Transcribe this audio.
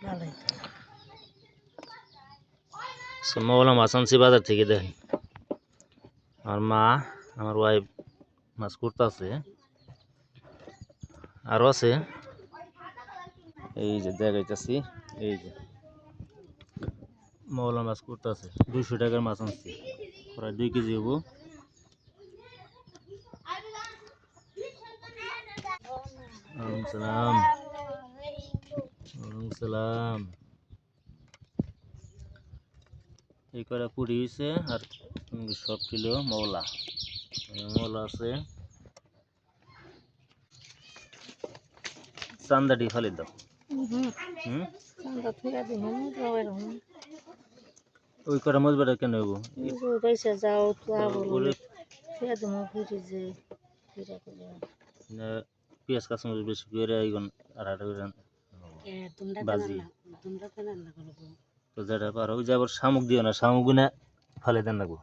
ভালোই মৌলা মাছ আনছি বাজার থেকে। দেখেন আমার মা, আমার ওয়াইফ মাছ করতেছে, আরো আছে। এই যে দেখাইতেছি, এই যে মৌলা মাছ করতেছে। 200 টাকার মাছ আনছি, প্রায় 2 কেজি হবো। সালাম সালাম। এই কটা পুরি হয়েছে আর সব ছিল মৌলা। মৌলা আছে। চান্দাটি খালি দাও। ওই কটা মজবাটা কেন হইব? যাও ওরে যে পেঁয়াজ কাঁচামরিচ বেশি করে এখন আর বাজি তো যেটা পারো ওই যে আবার শামুক দিও না, শামুক না ফালে দেন লাগবো।